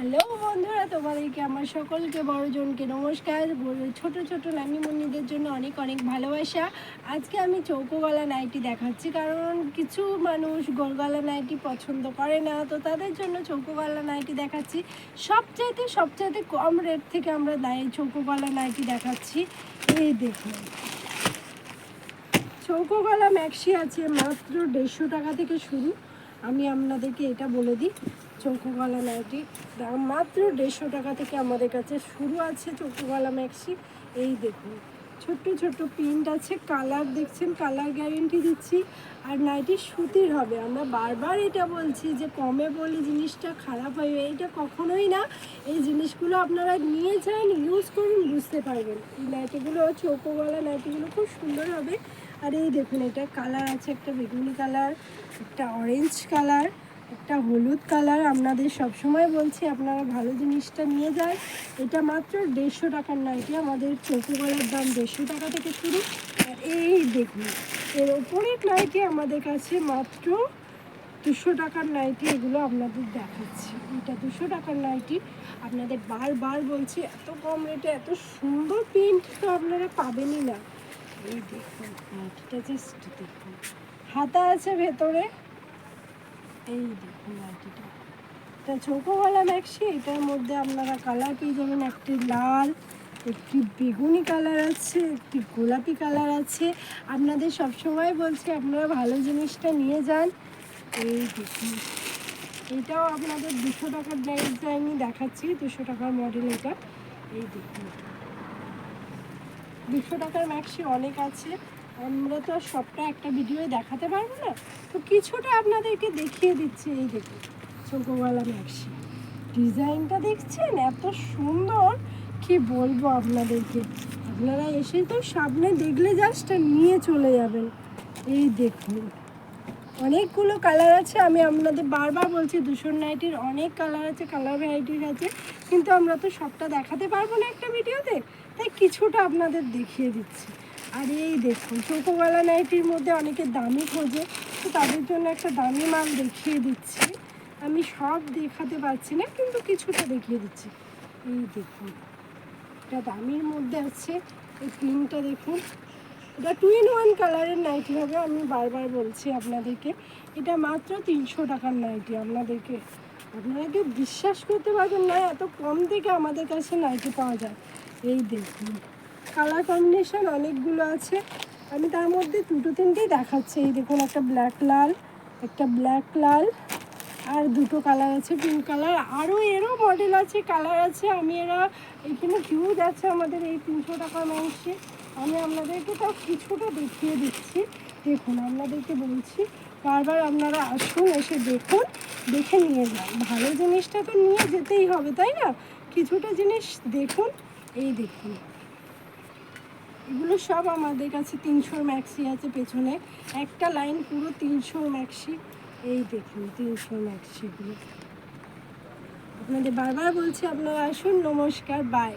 Hello বন্ধুরা, তোমাদেরকে আমার সকলকে বড়জনকে নমস্কার। ছোট ছোট নানিমণিদের জন্য অনেক অনেক ভালোবাসা। আজকে আমি চৌকো গলা নাইটি দেখাচ্ছি, কারণ কিছু মানুষ গোল গলা নাইটি পছন্দ করে না, তো তাদের জন্য চৌকো গলা নাইটি দেখাচ্ছি। সবচাইতে কম রেট থেকে আমরা চৌকো গলা নাইটি দেখাচ্ছি। এই দেখুন, চৌকো গলা ম্যাক্সি আছে মাত্র 150 টাকা থেকে শুরু। আমি আপনাদেরকে এটা বলে দিই, চৌকো গলা নাইটি দাম মাত্র 150 টাকা থেকে আমাদের কাছে শুরু আছে চৌকো গলা ম্যাক্সি। এই দেখুন, ছোট্ট ছোট্ট প্রিন্ট আছে, কালার দেখছেন, কালার গ্যারেন্টি দিচ্ছি। আর নাইটি সুতির হবে। আমরা বারবার এটা বলছি যে কমে বলি জিনিসটা খারাপ হবে, এইটা কখনোই না। এই জিনিসগুলো আপনারা নিয়ে যান, ইউজ করুন, বুঝতে পারবেন। এই নাইটিগুলো চৌকো গলা নাইটিগুলো খুব সুন্দর হবে। আর এই দেখুন, এটা কালার আছে, একটা বেগুনি কালার, একটা অরেঞ্জ কালার, একটা হলুদ কালার। আপনাদের সবসময় বলছি আপনারা ভালো জিনিসটা নিয়ে যায়। এটা মাত্র 150 টাকার নাইটি। আমাদের চৌকো গলার দাম 150 টাকা থেকে শুরু। আর এই দেখুন, এর ওপরের নাইটি আমাদের কাছে মাত্র 200 টাকার নাইটি। এগুলো আপনাদের দেখাচ্ছি, এটা 200 টাকার নাইটি। আপনাদের বারবার বলছি, এত কম রেটে এত সুন্দর প্রিন্ট তো আপনারা পাবেনই না। এই দেখুন নাইটিটা, জাস্ট দেখুন, হাতা আছে ভেতরে। এই দেখুন নাইটিটা, এটা চৌকো গলা ম্যাক্সি। এটার মধ্যে আপনারা কালার পেয়ে যাবেন, একটি লাল, একটি বেগুনি কালার আছে, একটি গোলাপি কালার আছে। আপনাদের সবসময় বলছি আপনারা ভালো জিনিসটা নিয়ে যান। এই দেখুন, এটাও আপনাদের 200 টাকার ডিজাইনই দেখাচ্ছি, 200 টাকার মডেল এটা। এই দেখুন, 200 টাকার ম্যাক্সি অনেক আছে, আমরা তো আর সবটা একটা ভিডিওয়ে দেখাতে পারবো না, তো কিছুটা আপনাদেরকে দেখিয়ে দিচ্ছি। এই দেখুন চৌকো গলা ম্যাক্সি, ডিজাইনটা দেখছেন এত সুন্দর, কি বলবো আপনাদেরকে। আপনারা এসে তো সামনে দেখলে জাস্ট নিয়ে চলে যাবেন। এই দেখুন, অনেকগুলো কালার আছে। আমি আপনাদের বারবার বলছি 200 নাইটির অনেক কালার আছে, কালার ভ্যারাইটির আছে, কিন্তু আমরা তো সবটা দেখাতে পারবো না একটা ভিডিওতে, তাই কিছুটা আপনাদের দেখিয়ে দিচ্ছি। আর এই দেখুন, চৌকো গলা নাইটির মধ্যে অনেকে দামি খোঁজে, তো তাদের জন্য একটা দামি মাল দেখিয়ে দিচ্ছি। আমি সব দেখাতে পারছি না, কিন্তু কিছুটা দেখিয়ে দিচ্ছি। এই দেখুন, এটা দামির মধ্যে আছে। এই প্রিন্টটা দেখুন, এটা 2 in 1 কালারের নাইটি হবে। আমি বারবার বলছি আপনাদেরকে, এটা মাত্র 300 টাকার নাইটি। আপনারা কেউ বিশ্বাস করতে পারবেন না, এত কম থেকে আমাদের কাছে নাইটি পাওয়া যায়। এই দেখুন, কালার কম্বিনেশন অনেকগুলো আছে, আমি তার মধ্যে 2-3টেই দেখাচ্ছি। এই দেখুন, একটা ব্ল্যাক লাল, একটা ব্ল্যাক লাল, আর 2টো কালার আছে, পিঙ্ক কালার। আরও এরও মডেল আছে, কালার আছে। আমি এখানে হিউজ আছে আমাদের এই 300 টাকার মাংসে। আমি আপনাদেরকে তাও কিছুটা দেখিয়ে দিচ্ছি। দেখুন, আপনাদেরকে বলছি বারবার আপনারা আসুন, এসে দেখুন, দেখে নিয়ে যান। ভালো জিনিসটা তো নিয়ে যেতেই হবে, তাই না? কিছুটা জিনিস দেখুন। এই দেখুন, এগুলো সব আমাদের কাছে 300 ম্যাক্সি আছে, পেছনে একটা লাইন পুরো 300 ম্যাক্সি। এই দেখুন 300 ম্যাক্সিগুলো। আপনাদের বারবার বলছি আপনারা আসুন। নমস্কার, বাই।